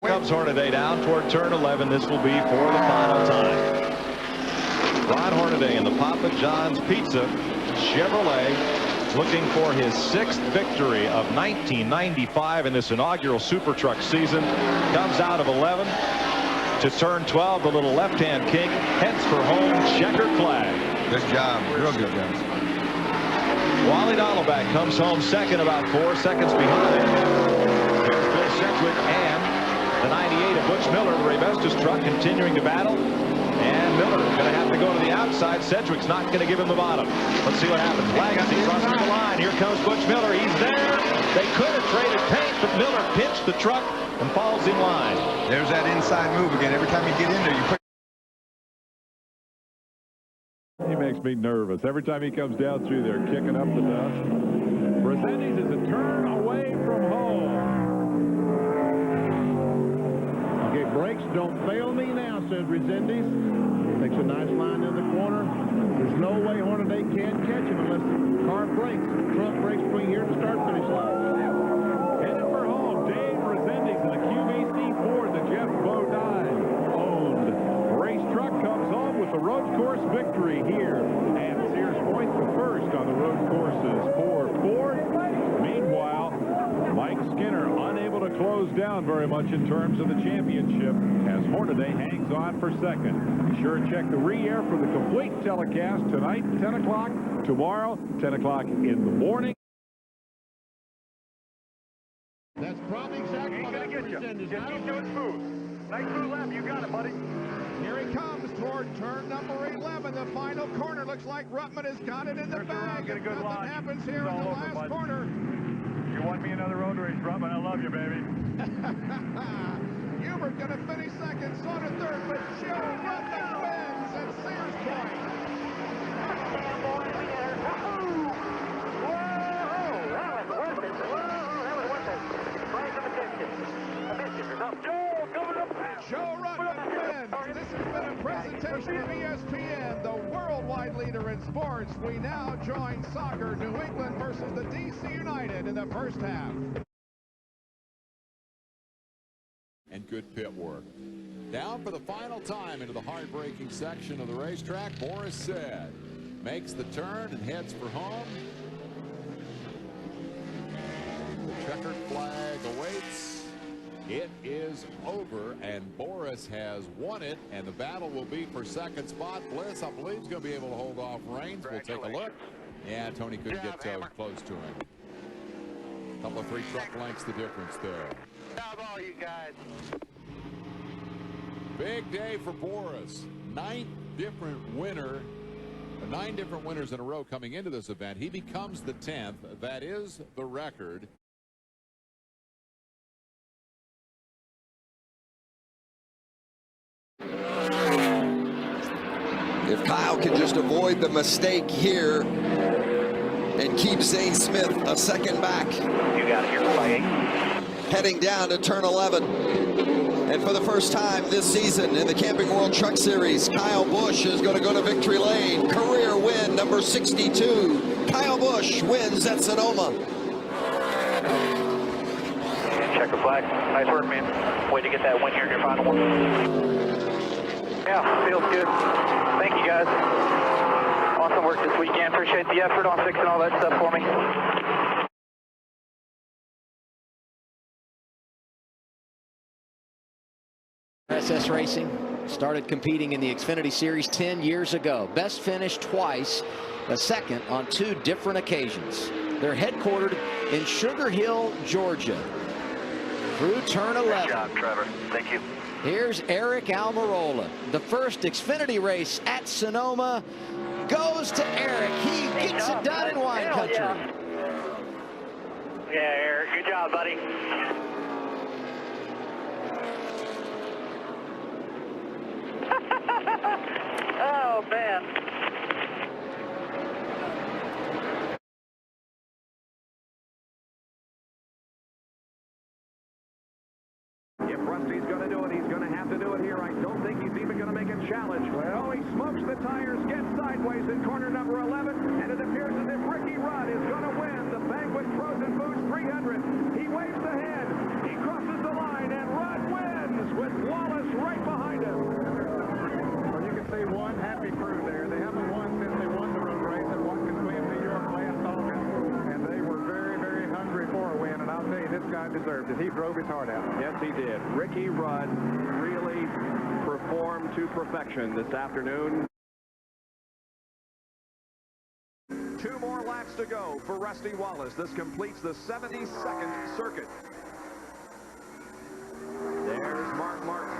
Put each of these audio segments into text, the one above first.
comes Hornaday down toward turn 11. This will be for the final time. Ron Hornaday in the Papa John's Pizza Chevrolet, looking for his 6th victory of 1995 in this inaugural Super Truck season. Comes out of 11 to turn 12. The little left-hand kink heads for home. Checkered flag. Good job. Real good, guys. Wally Dottleback comes home second, about 4 seconds behind. There's Bill Sedgwick and the 98 of Butch Miller, the Ray Vestas truck, continuing to battle. And Miller going to have to go to the outside. Sedgwick's not going to give him the bottom. Let's see what happens. Flag as he crosses the line. Here comes Butch Miller. He's there. They could have traded paint, but Miller pinched the truck and falls in line. There's that inside move again. Every time you get in there, you put. He makes me nervous. Every time he comes down through there, kicking up the dust. Resurgence is a turn away from home. Okay, brakes don't fail me now, says Resurgence. Takes a nice line in the corner. There's no way Hornaday can't catch him unless the car breaks. The truck breaks between here and the start-finish line. Headed for home, Dave Resurgence in the QVC Ford, the Jeff Bodine owned race truck, comes home with the road course victory here at Sears Point, the first on the road courses for Ford. Meanwhile, Mike Skinner unable to close down very much in terms of the championship as Hornaday hangs on for second. Be sure to check the re-air for the complete telecast tonight, 10 o'clock, tomorrow, 10 o'clock in the morning. That's probably exactly what I'm going to get you. Just keep doing smooth. Nice smooth lap. You got it, buddy. Here he comes toward turn number 11. The final corner. Looks like Ruttman has got it in the bag. If nothing happens here in the last corner. You want me another road race, Ruttman? I love you, baby. Hubert going to finish second, Son in third, but Joe Ruttman wins at Sears Point. Whoa! That was worth it. That was worth it. Price of attention. Joe, coming up. Joe Ruttman wins. This has been a presentation of ESPN, the worldwide leader in sports. We now join soccer, New England versus the DC United in the first half. And good pit work. Down for the final time into the hard-braking section of the racetrack, Boris Said makes the turn and heads for home. The checkered flag awaits. It is over, and Boris has won it, and the battle will be for second spot. Bliss, I believe, is going to be able to hold off Reigns. We'll take a look. Yeah, Tony couldn't get close to him. A couple of 3 truck lengths the difference there. Job all you guys. Big day for Boris. 9 different winners in a row coming into this event. He becomes the 10th. That is the record. If Kyle can just avoid the mistake here and keep Zane Smith a second back. You got it here by 8. Heading down to turn 11. And for the first time this season in the Camping World Truck Series, Kyle Busch is going to go to victory lane. Career win number 62. Kyle Busch wins at Sonoma. And checker flag. Nice work, man. Way to get that win here in your final one. Yeah, feels good. Thank you, guys. Awesome work this weekend. Appreciate the effort on fixing all that stuff for me. SS Racing started competing in the Xfinity Series 10 years ago. Best finish twice, a second on 2 different occasions. They're headquartered in Sugar Hill, Georgia. Through turn 11. Good job, Trevor. Thank you. Here's Eric Almirola. The first Xfinity race at Sonoma goes to Eric. He gets it done in wine country. Yeah, Eric, good job, buddy. Oh, man. If Rusty's going to do it, he's going to have to do it here. I don't think he's even going to make a challenge. Well, he smokes the tires, gets sideways in corner number 11, and it appears as if Ricky Rudd is going to win the Banquet Frozen Foods 300. He waves the hand, he crosses the line, and Rudd wins. happy crew there. They haven't won since they won the road race at Watkins Glen, New York last August. And they were very, very hungry for a win. And I'll tell you, this guy deserved it. He drove his heart out. Yes, he did. Ricky Rudd really performed to perfection this afternoon. 2 more laps to go for Rusty Wallace. This completes the 72nd circuit. There's Mark Martin,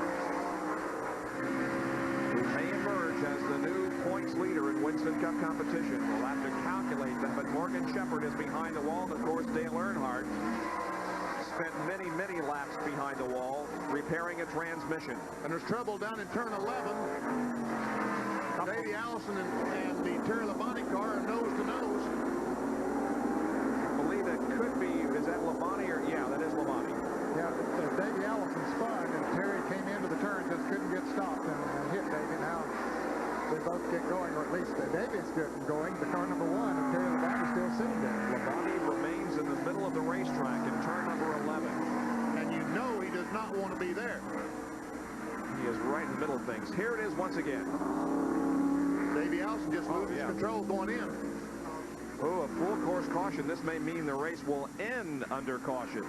who may emerge as the new points leader in Winston Cup competition. We'll have to calculate that, but Morgan Shepherd is behind the wall, and of course Dale Earnhardt spent many, many laps behind the wall repairing a transmission. And there's trouble down in turn 11. Davey Allison and the Terry Labonte car are nose to nose. I believe that could be, is that Labonte or, yeah, that is Labonte. Yeah, Davey Allison spun and Terry came into the turn, just couldn't get stopped and hit Davey. Now they both get going, or at least Davey's getting going. The car number 1 and Terry Labonte still sitting there. Labonte remains in the middle of the racetrack in turn number 11. And you know he does not want to be there. He is right in the middle of things. Here it is once again. Davey Allison just moved his controls going in. Oh, a full course caution. This may mean the race will end under caution.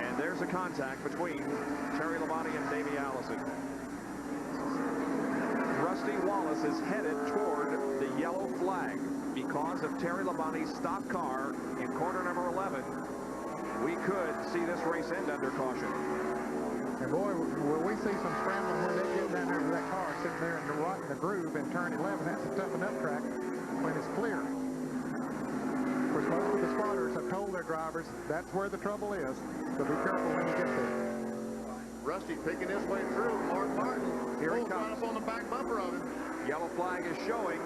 And there's a contact between Terry Labonte and Davey Allison. Rusty Wallace is headed toward the yellow flag because of Terry Labonte's stopped car in corner number 11. We could see this race end under caution. And boy, will we see some scrambling when they get down there to that car sitting there in the groove in turn 11. That's a tough enough track when it's clear. Of course, most of the spotters have told their drivers that's where the trouble is. So be careful when you get there. Rusty picking his way through. Mark Martin. Here he comes. Right up on the back bumper of him. Yellow flag is showing.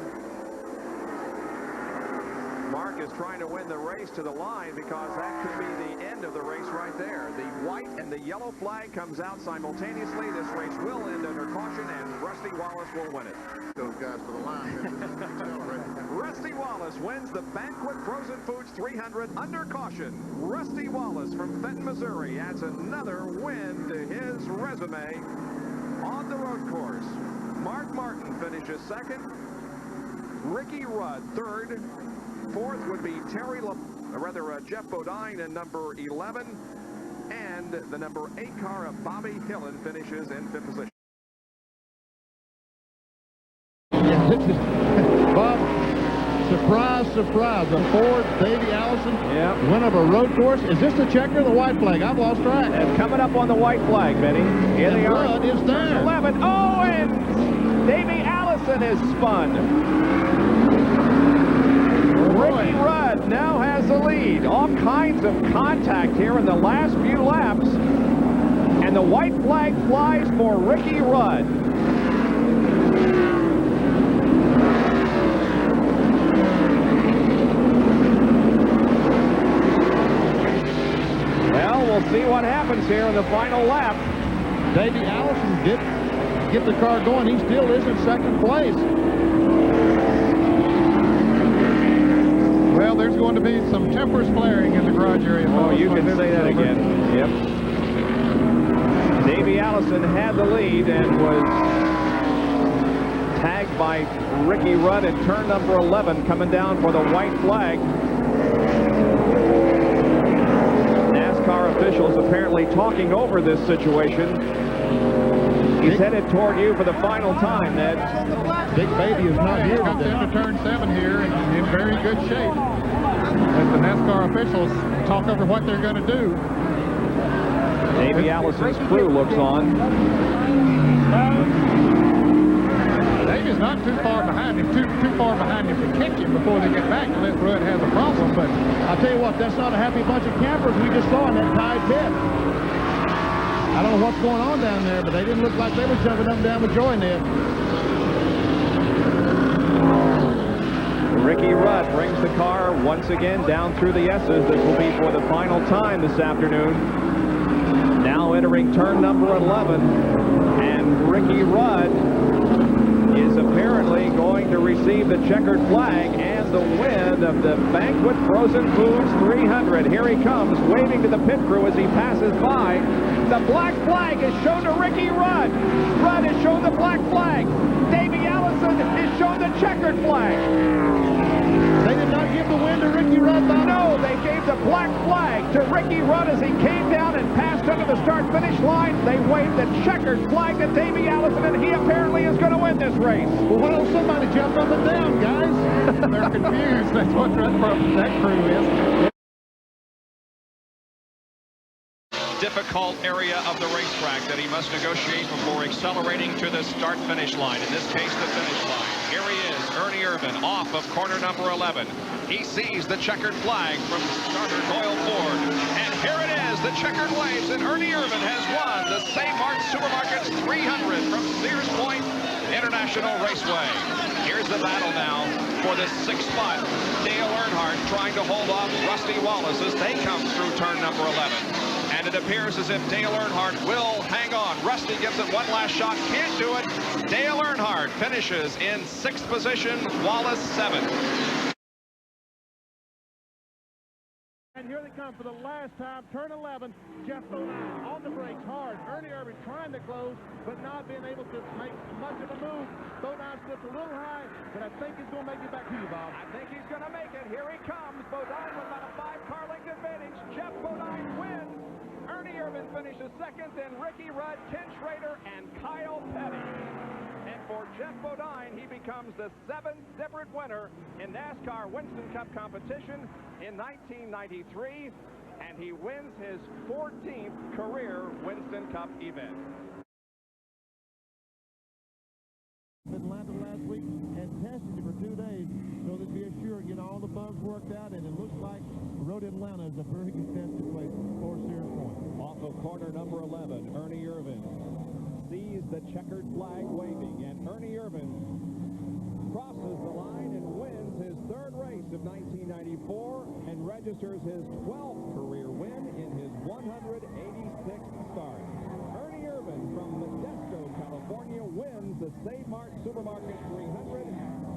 Mark is trying to win the race to the line because that could be the end of the race right there. The white and the yellow flag comes out simultaneously. This race will end under caution, and Rusty Wallace will win it. Those guys to the line. Rusty Wallace wins the Banquet Frozen Foods 300 under caution. Rusty Wallace from Fenton, Missouri adds another win to his resume on the road course. Mark Martin finishes second. Ricky Rudd third. Fourth would be Jeff Bodine in number 11. And the number 8 car of Bobby Hillen finishes in 5th position. Bob, surprise, surprise. A Ford Davey Allison win of a road course. Is this the checker or the white flag? I've lost track. And coming up on the white flag, Benny. Here they are. Rudd is there. 11. Oh, and Davey Allison is spun. Ricky Rudd now has the lead. All kinds of contact here in the last few laps. And the white flag flies for Ricky Rudd. Well, we'll see what happens here in the final lap. Davey Allison did get the car going. He still is in second place. Well, there's going to be some tempers flaring in the garage area. Oh, you can say that again. Yep. Davey Allison had the lead and was tagged by Ricky Rudd in turn number 11, coming down for the white flag. NASCAR officials apparently talking over this situation. He's headed toward you for the final time, Ned. Big Baby is not here. Comes into turn 7 here and in very good shape. As the NASCAR officials talk over what they're going to do. Davey Allison's crew looks on. Davey's not too far behind him, too far behind him to catch him before they get back unless Rudd has a problem. But I'll tell you what, that's not a happy bunch of campers we just saw in that tied pit. I don't know what's going on down there, but they didn't look like they were jumping up and down with joy in it. Ricky Rudd brings the car once again down through the S's. This will be for the final time this afternoon. Now entering turn number 11, and Ricky Rudd is apparently going to receive the checkered flag and the win of the Banquet Frozen Foods 300. Here he comes, waving to the pit crew as he passes by. The black flag is shown to Ricky Rudd. Rudd is shown the black flag. Davey Allison is shown the checkered flag. They did not give the win to Ricky Rudd, Bob? No, they gave the black flag to Ricky Rudd as he came down and passed under the start-finish line. They waved the checkered flag to Davey Allison, and he apparently is going to win this race. Well, why don't somebody jump up and down, guys? They're confused. That's what that crew is. Difficult area of the racetrack that he must negotiate before accelerating to the start-finish line. In this case, the finish line. Here he is, Ernie Irvan, off of corner number 11. He sees the checkered flag from starter Doyle Ford. And here it is, the checkered waves, and Ernie Irvan has won the St. Mark's Supermarkets 300 from Sears Point International Raceway. Here's the battle now for the 6th spot. Dale Earnhardt trying to hold off Rusty Wallace as they come through turn number 11. And it appears as if Dale Earnhardt will hang on. Rusty gives it one last shot, can't do it. Dale Earnhardt finishes in 6th position, Wallace 7th. And here they come for the last time, turn 11. Jeff Bodine on the brakes hard. Ernie Irvan trying to close, but not being able to make much of a move. Bodine slipped a little high, but I think he's going to make it back to you, Bob. I think he's going to make it. Here he comes. Bodine with about a 5-car length advantage. Jeff Bodine wins. Ernie Irvan finishes 2nd, then Ricky Rudd, Ken Schrader, and Kyle Petty. And for Jeff Bodine, he becomes the 7th different winner in NASCAR Winston Cup competition in 1993, and he wins his 14th career Winston Cup event. Atlanta last week and tested it for 2 days so that be assured get all the bugs worked out, and it looks like the road in Atlanta is a very good testing place for Sears Point. Off of corner number 11, Ernie Irvan sees the checkered flag waving, and Ernie Irvan crosses the line and wins his 3rd race of 1994 and registers his 12th career win in his 186th start. Ernie Irvan from Modesto, California wins the St. Mark's Supermarket 300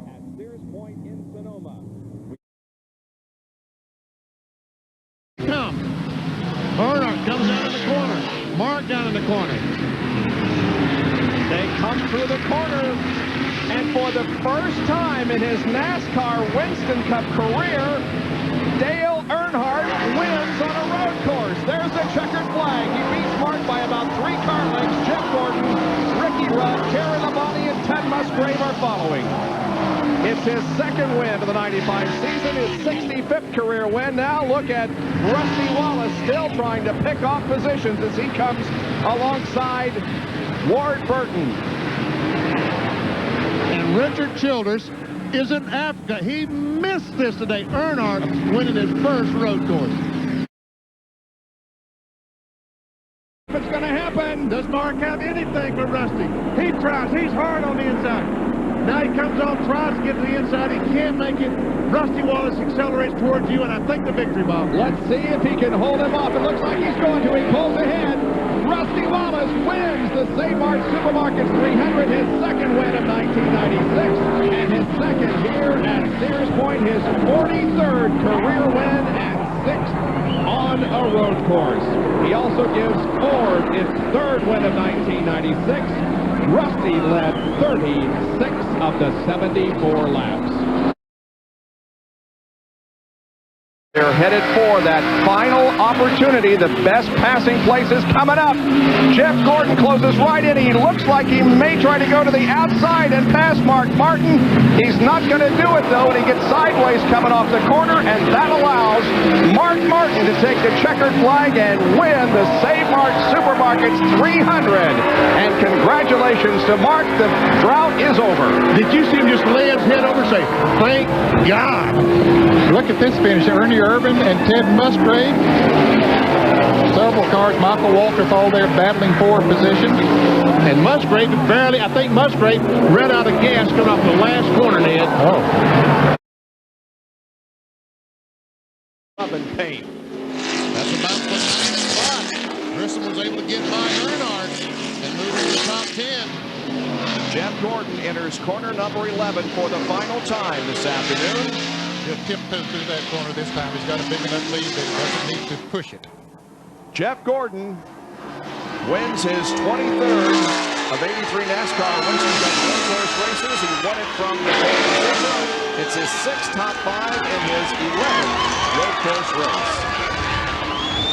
at Sears Point in Sonoma. Earnhardt comes out of the corner. Mark down in the corner. They come through the corner, and for the first time in his NASCAR Winston Cup career, Dale Earnhardt wins on a road course. There's the checkered flag. He beats Mark by about 3 car lengths. Jeff Gordon, Ricky Rudd, Terry Labonte, and Ted Musgrave are following. It's his 2nd win of the 95 season, his 65th career win. Now look at Rusty Wallace still trying to pick off positions as he comes alongside Ward Burton. And Richard Childers is in Africa. He missed this today. Earnhardt winning his first road course. What's going to happen? Does Mark have anything for Rusty? He tries. He's hard on the inside. Now he comes on, tries to get to the inside. He can't make it. Rusty Wallace accelerates towards you, and I think the victory, Bob. Let's see if he can hold him off. It looks like he's going to. He pulls ahead. Rusty Wallace wins the St. Mark's Supermarkets 300, his 2nd win of 1996, and his 2nd here at Sears Point, his 43rd career win and 6th on a road course. He also gives Ford its 3rd win of 1996. Rusty led 36 of the 74 laps. They're headed for that final opportunity. The best passing place is coming up. Jeff Gordon closes right in. He looks like he may try to go to the outside and pass Mark Martin. He's not going to do it, though, and he gets sideways coming off the corner, and that allows Mark Martin to take the checkered flag and win the St. Mark's Supermarkets 300. And congratulations to Mark. The drought is over. Did you see him just lay his head over and say, thank God? Look at this finish. Ernie Irvan and Ted Musgrave. Several cars. Michael Waltrip all there battling for position. And Musgrave barely, I think Musgrave ran out of gas coming off the last corner, Ned. Oh. Up in paint. That's about the 9th spot. Grissom was able to get by Earnhardt and move into the top 10. Jeff Gordon enters corner number 11 for the final time this afternoon. He'll tiptoe through that corner this time. He's got a big enough lead that he doesn't need to push it. Jeff Gordon wins his 23rd of 83 NASCAR Winston road course races. He won it from the pole position. It's his 6th top 5 in his 11th road course race.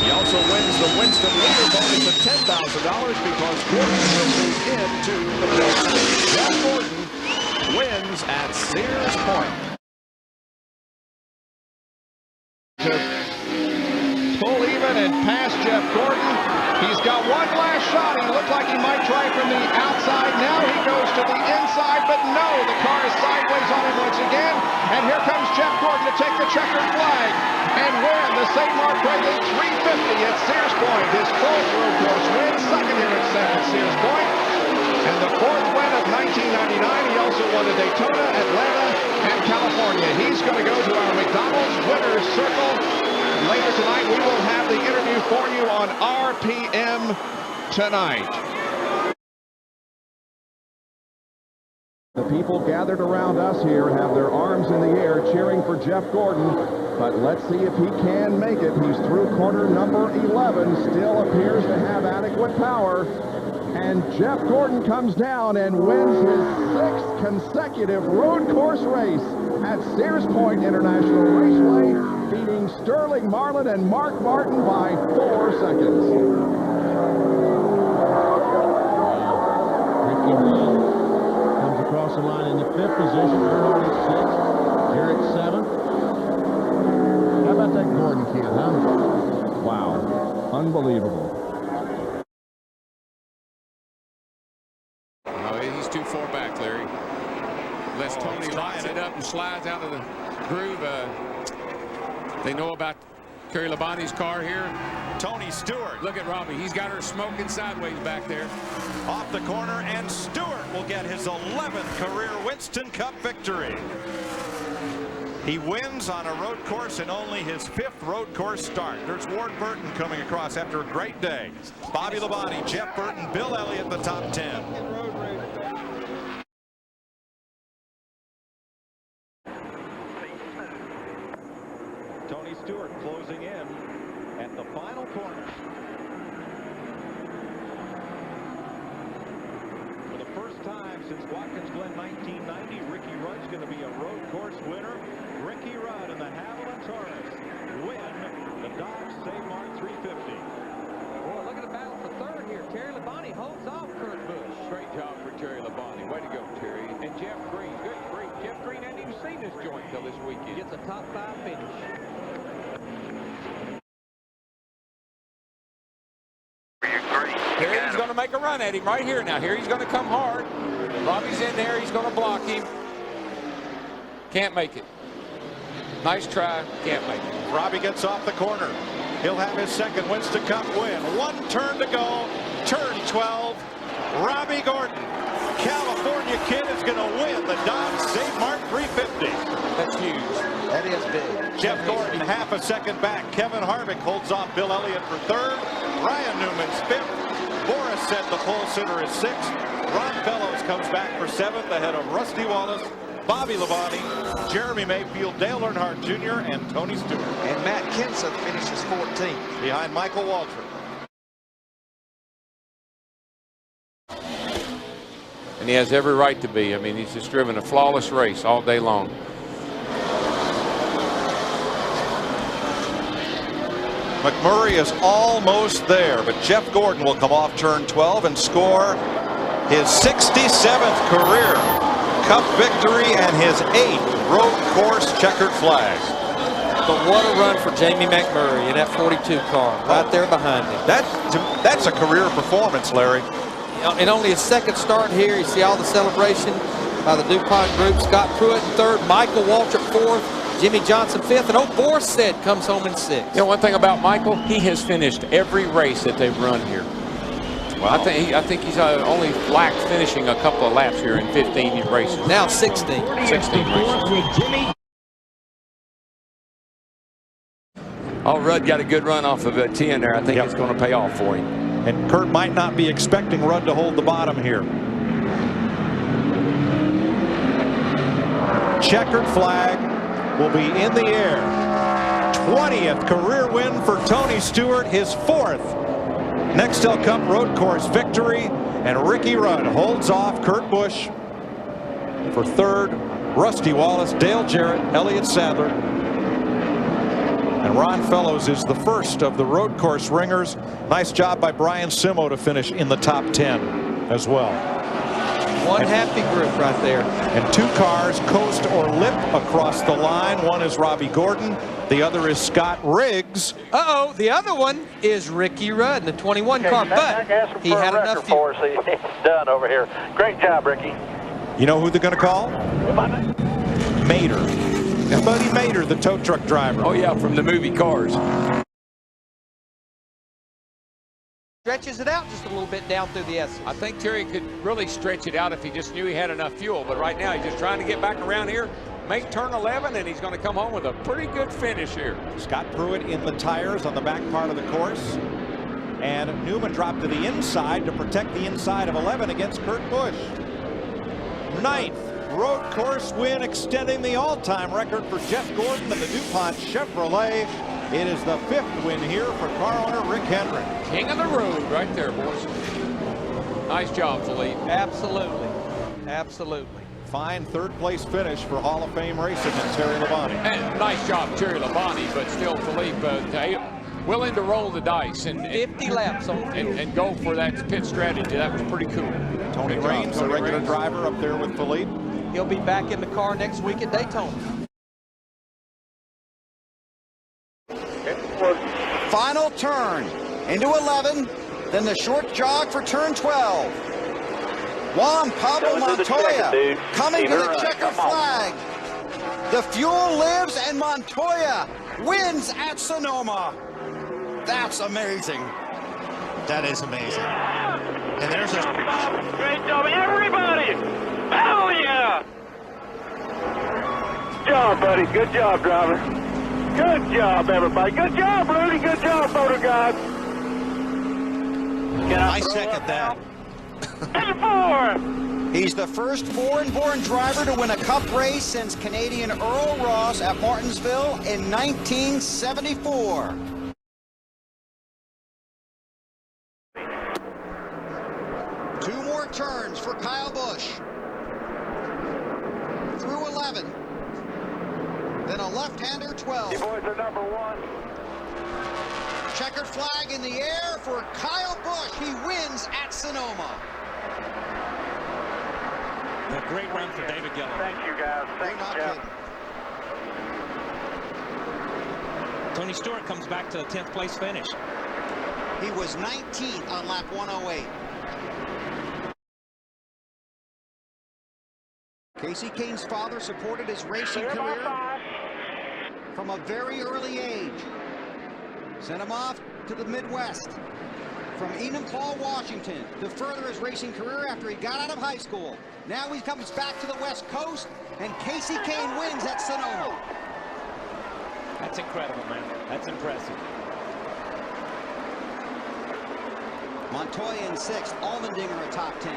He also wins the Winston leader bonus of $10,000 because Gordon will move into the playoffs. Jeff Gordon wins at Sears Point. To pull even and pass Jeff Gordon. He's got one last shot. He looked like he might try from the outside. Now he goes to the inside, but no, the car is sideways on him once again. And here comes Jeff Gordon to take the checkered flag and win the St. Mark Raceway 350 at Sears Point. His 4th road course win, second here at Sears Point. And the 4th win of 1999. He also won the Daytona, Atlanta, and California. He's going to go to our McDonald's Winner's Circle. Later tonight, we will have the interview for you on RPM tonight. The people gathered around us here have their arms in the air cheering for Jeff Gordon, but let's see if he can make it. He's through corner number 11, still appears to have adequate power. And Jeff Gordon comes down and wins his 6th consecutive road course race at Sears Point International Raceway, beating Sterling Marlin and Mark Martin by 4 seconds. Ricky Rudd comes across the line in the 5th position. Earnhardt at 6th. Jarrett 7th. How about that Gordon kid, huh? Wow. Unbelievable. He's too far back, Larry. Unless Tony lines it up and slides out of the groove. They know about Kerry Labonte's car here. Tony Stewart. Look at Robbie. He's got her smoking sideways back there. Off the corner, and Stewart will get his 11th career Winston Cup victory. He wins on a road course in only his 5th road course start. There's Ward Burton coming across after a great day. Bobby Labonte, Jeff Burton, Bill Elliott, the top 10. Tony Stewart closing in at the final corner. For the first time since Watkins Glen 1990, Ricky Rudd's going to be a road course winner. Ricky Rudd and the Haviland Taurus win the Dodge St. Mark 350. Boy, look at the battle for 3rd here. Terry Labonte holds off Kurt Busch. Great job for Terry Labonte. Way to go, Terry. And Jeff Green, good grief. Jeff Green hadn't even seen this joint till this weekend. Gets a top 5 finish. Terry's going to make a run at him right here now. Here he's going to come hard. Robbie's in there. He's going to block him. Can't make it. Nice try. Can't make it. Robbie gets off the corner. He'll have his 2nd Winston Cup win. 1 turn to go. Turn 12. Robbie Gordon, California kid, is going to win the Dodge St. Mark 350. That's huge. That is big. Jeff Gordon half a second back. Kevin Harvick holds off Bill Elliott for 3rd. Ryan Newman's 5th. Boris said the pole sitter is 6th. Ron Bellows comes back for 7th ahead of Rusty Wallace, Bobby Labonte, Jeremy Mayfield, Dale Earnhardt Jr., and Tony Stewart. And Matt Kenseth finishes 14th. Behind Michael Waltrip. And he has every right to be. I mean, he's just driven a flawless race all day long. McMurray is almost there, but Jeff Gordon will come off turn 12 and score his 67th career Cup victory and his 8th road course checkered flag. But what a run for Jamie McMurray in that 42 car, right there behind him. That's a career performance, Larry. In only his 2nd start here, you see all the celebration by the DuPont group. Scott Pruitt in 3rd, Michael Waltrip 4th, Jimmy Johnson 5th, and Boris said comes home in 6th. You know one thing about Michael, he has finished every race that they've run here. Wow. I think he's only lacked finishing a couple of laps here in 15 races. Now 16. 16 races. Oh, Rudd got a good run off of a 10 there. I think it's going to pay off for him. And Kurt might not be expecting Rudd to hold the bottom here. Checkered flag will be in the air. 20th career win for Tony Stewart, his 4th Nextel Cup Road Course victory, and Ricky Rudd holds off Kurt Busch for third. Rusty Wallace, Dale Jarrett, Elliott Sadler, and Ron Fellows is the first of the road course ringers. Nice job by Brian Simo to finish in the top 10 as well. One happy group right there. And 2 cars coast or lip across the line. One is Robbie Gordon. The other is Scott Riggs. Uh-oh, the other one is Ricky Rudd in the 21 car, but he had enough for us. He's done over here. Great job, Ricky. You know who they're going to call? Mater. Buddy Mater, the tow truck driver. Oh, yeah, from the movie Cars. Stretches it out just a little bit down through the S. I think Terry could really stretch it out if he just knew he had enough fuel. But right now, he's just trying to get back around here, make turn 11, and he's going to come home with a pretty good finish here. Scott Pruitt in the tires on the back part of the course. And Newman dropped to the inside to protect the inside of 11 against Kurt Busch. 9th road course win, extending the all-time record for Jeff Gordon of the DuPont Chevrolet. It is the 5th win here for car owner Rick Hendrick. King of the road right there, boys. Nice job, Philippe. Absolutely. Absolutely. Fine third-place finish for Hall of Fame racing and Terry Labonte. And nice job, Terry Labonte, but still Philippe willing to roll the dice and 50 laps on and go for that pit strategy. That was pretty cool. Tony Raines, a regular driver up there with Philippe. He'll be back in the car next week at Daytona. Final turn into 11, then the short jog for turn 12. Juan Pablo Montoya coming to the checker flag. The fuel lives and Montoya wins at Sonoma. That's amazing. That is amazing. And there's a great job, everybody. Hell yeah. Good job, buddy. Good job, driver. Good job, everybody. Good job, Rudy. Good job, motor guys. I second that. 4. He's the first foreign-born driver to win a Cup race since Canadian Earl Ross at Martinsville in 1974. Two more turns for Kyle Busch. Through 11. Then a left-hander 12. You boys are number 1. Checkered flag in the air for Kyle Busch. He wins at Sonoma. A great run for David Gillen. Thank you, guys. Thank you, Jeff. Tony Stewart comes back to a 10th place finish. He was 19th on lap 108. Casey Kane's father supported his racing career from a very early age. Sent him off to the Midwest from Enumclaw, Washington, to further his racing career after he got out of high school. Now he comes back to the West Coast, and Casey Kane wins at Sonoma. That's incredible, man. That's impressive. Montoya in 6th, Allmendinger a top 10.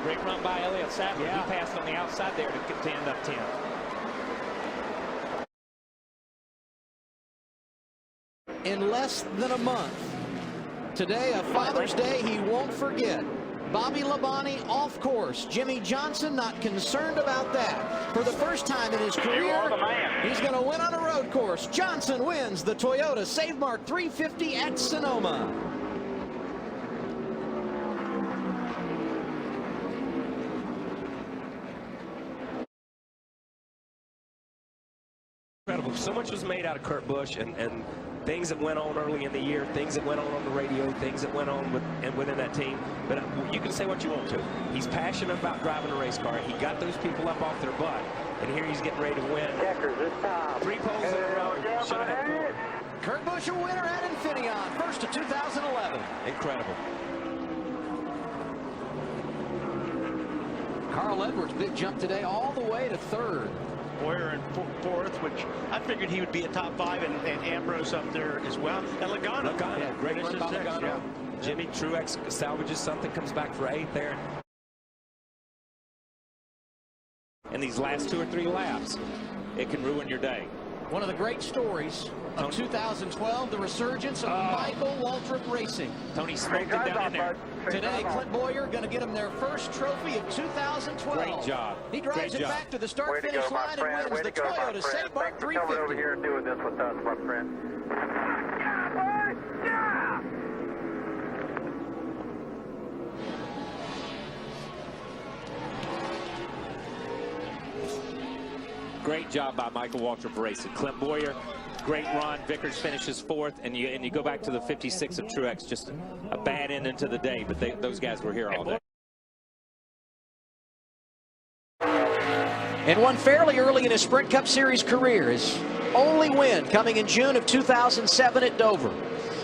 Great run by Elliott Sadler. Yeah. He passed on the outside there to contend up 10. In less than a month. Today, a Father's Day he won't forget. Bobby Labonte off course. Jimmy Johnson not concerned about that. For the first time in his career, he's going to win on a road course. Johnson wins the Toyota Save Mark 350 at Sonoma. Incredible. So much was made out of Kurt Busch and things that went on early in the year, things that went on the radio, things that went on within that team. But you can say what you want to. He's passionate about driving a race car. He got those people up off their butt, and here he's getting ready to win. Checkers this time. 3 poles in a row. Should have had 4. Kurt Busch a winner at Infineon, first of 2011. Incredible. Carl Edwards, big jump today all the way to 3rd. Boyer in 4th, which I figured he would be a top 5, and Ambrose up there as well. And Logano. Yeah, great run by Logano. Yeah. Jimmy Truex salvages something, comes back for 8th there. In these last 2 or 3 laps, it can ruin your day. One of the great stories of 2012, the resurgence of Michael Waltrip Racing. Tony smoked it down in there. Today, Clint Boyer going to get him their first trophy of 2012. Great job. He drives it back to the start-finish line and wins the Toyota St. Bart 350. Coming over here and doing this with us, my friend. Great job by Michael Waltrip Racing. Clint Boyer, great run. Vickers finishes fourth, and you go back to the 56 of Truex. Just a bad ending to the day, but those guys were here all day. And won fairly early in his Sprint Cup Series career. His only win coming in June of 2007 at Dover.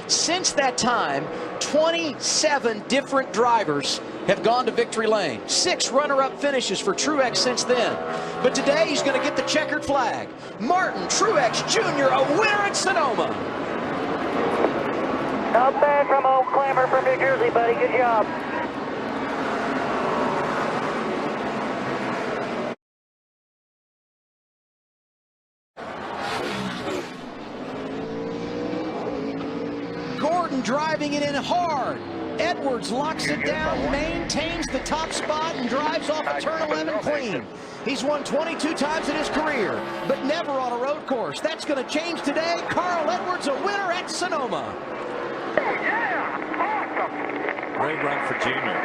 Since that time, 27 different drivers have gone to victory lane. 6 runner-up finishes for Truex since then. But today he's going to get the checkered flag. Martin Truex Jr., a winner at Sonoma. Not bad from Old Clamor from New Jersey, buddy. Good job. Gordon driving it in hard. Edwards locks it down, maintains the top spot, and drives off of turn 11 clean. He's won 22 times in his career, but never on a road course. That's going to change today. Carl Edwards, a winner at Sonoma. Great run for Junior.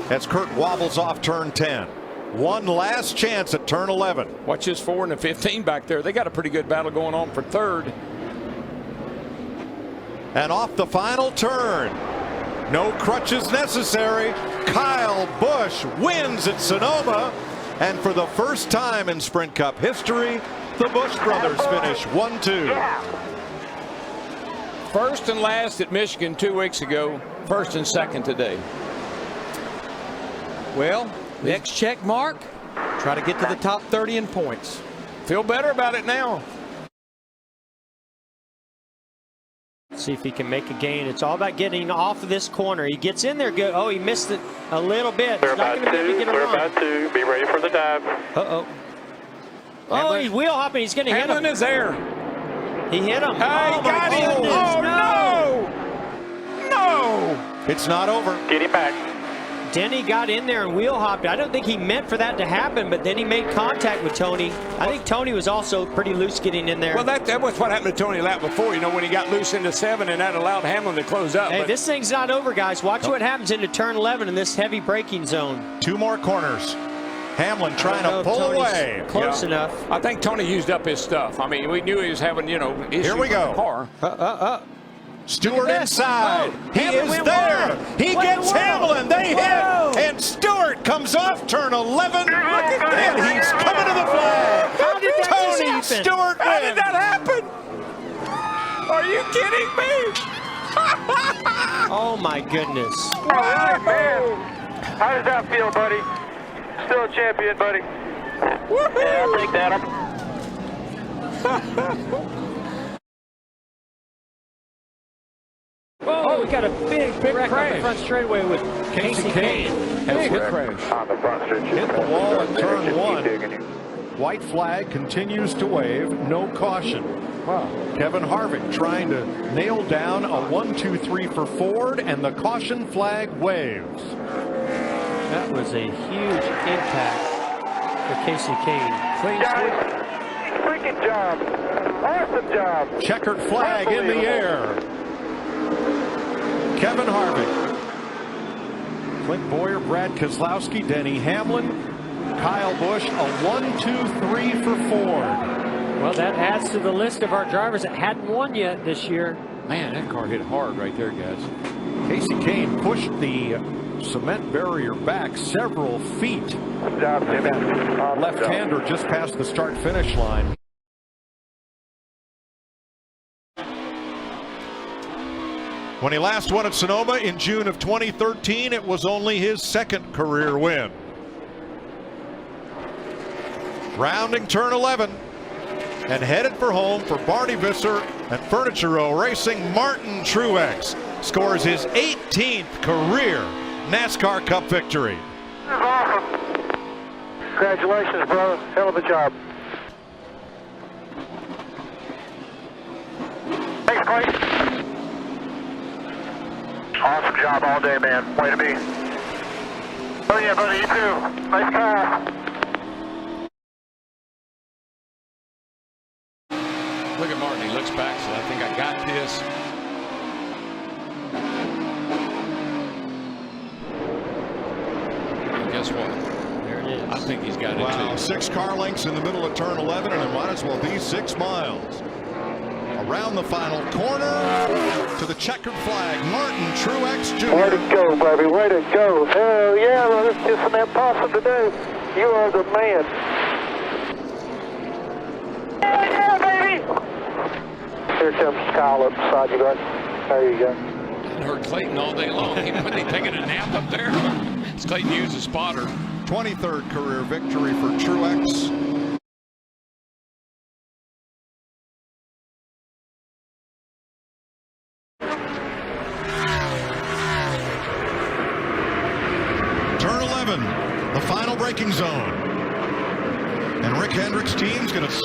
As Kurt wobbles off turn 10. One last chance at turn 11. Watch his 4 and the 15 back there. They got a pretty good battle going on for third. And off the final turn. No crutches necessary. Kyle Busch wins at Sonoma. And for the first time in Sprint Cup history, the Busch brothers finish 1-2. First and last at Michigan 2 weeks ago. First and second today. Well, next check mark, try to get to the top 30 in points. Feel better about it now. See if he can make a gain. It's all about getting off of this corner. He gets in there good. Oh, he missed it a little bit. We're about to. Be ready for the dive. Uh-oh. Oh, he's wheel hopping. He's going to hit him. Hamlin is there. He hit him. Hey, oh, got him. Goodness, Oh, no. No. It's not over. Get him back. Denny got in there and wheel hopped. I don't think he meant for that to happen, but then he made contact with Tony. I think Tony was also pretty loose getting in there. Well, that was what happened to Tony lap before, you know, when he got loose into 7 and that allowed Hamlin to close up. Hey, this thing's not over, guys. Watch what happens into turn 11 in this heavy braking zone. 2 more corners. Hamlin trying to pull away. Close enough. I think Tony used up his stuff. I mean, we knew he was having, you know, issues Here we go. with the car. Stewart inside. He Hamlin is there. He gets Hamlin. They Whoa. hit. And Stewart comes off turn 11. And he's coming to the flag. How did that Tony just happen? Stewart wins. How did that happen? Are you kidding me? Oh, my goodness. All right, man. How does that feel, buddy? Still a champion, buddy. Yeah, I'll take that. Oh, we got a big wreck on the front straightaway with Casey Kane. Big crash. On the front stretch. Hit the wall in turn 1. White flag continues to wave. No caution. Wow. Kevin Harvick trying to nail down a 1-2-3 for Ford, and the caution flag waves. That was a huge impact for Casey Kane. Clean sweep. Freaking job. Awesome job. Checkered flag in the air. Kevin Harvick. Clint Boyer, Brad Keselowski, Denny Hamlin, Kyle Busch, a 1-2-3 for Ford. Well, that adds to the list of our drivers that hadn't won yet this year. Man, that car hit hard right there, guys. Casey Kane pushed the cement barrier back several feet. Good job, Jimmy. Left-hander just past the start-finish line. When he last won at Sonoma in June of 2013, it was only his second career win. Rounding turn 11 and headed for home for Barney Visser and Furniture Row Racing, Martin Truex scores his 18th career NASCAR Cup victory. This is awesome. Congratulations, brother. Hell of a job. Thanks, Clay. Awesome job all day, man. Way to be. Oh, yeah, buddy, you too. Nice car. Look at Martin. He looks back, so I think I got this. And guess what? There it is. I think he's got it Wow, too. 6 car lengths in the middle of turn 11, and it might as well be 6 miles. Around the final corner to the checkered flag, Martin Truex Jr. Way to go, baby. Way to go. Hell yeah, let's get some that possum today. You are the man. Hell yeah, baby. Here comes Kyle up beside you, bud. There you go. I heard Clayton all day long. He taking a nap up there. Clayton used a spotter. 23rd career victory for Truex. Turn 11, the final braking zone. And Rick Hendrick's team's going to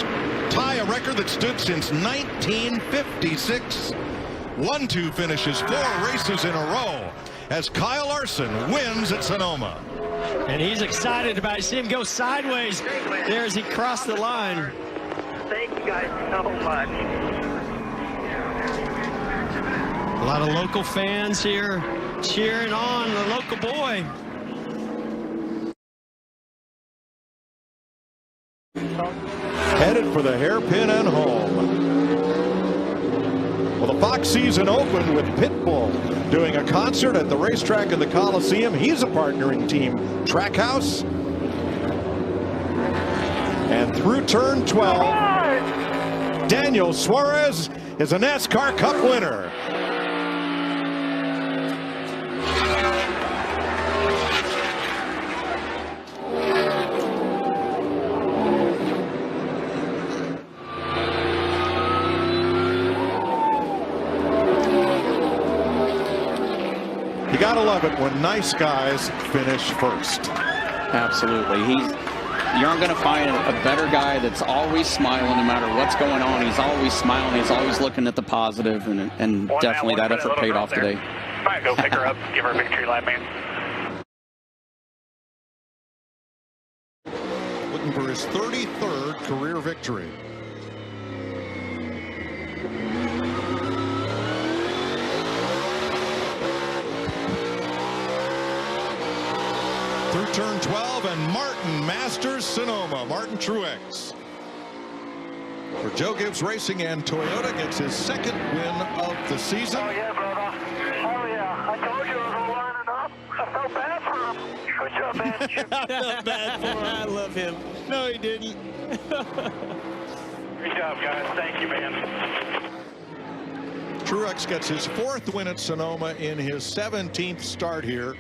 tie a record that stood since 1956. 1-2 finishes 4 races in a row as Kyle Larson wins at Sonoma. And he's excited about it. See him go sideways there as he crossed the line. Thank you guys so much. A lot of local fans here cheering on the local boy. Headed for the hairpin and home. Well, the Fox season opened with Pitbull doing a concert at the racetrack in the Coliseum. He's a partner in Team Trackhouse. And through turn 12, Daniel Suarez is a NASCAR Cup winner. You gotta love it when nice guys finish first. Absolutely. You aren't going to find a better guy that's always smiling no matter what's going on. He's always smiling. He's always looking at the positive, and definitely that effort paid off today. Might go pick her up, give her a victory lap, man. Looking for his 33rd career victory. Through turn 12, and Martin masters Sonoma. Martin Truex. For Joe Gibbs Racing, and Toyota gets his 2nd win of the season. Oh, yeah, brother. Oh, yeah. I told you I was lining up. I felt bad for him. Good job, man. I felt bad for him. I love him. No, he didn't. Good job, guys. Thank you, man. Truex gets his 4th win at Sonoma in his 17th start here.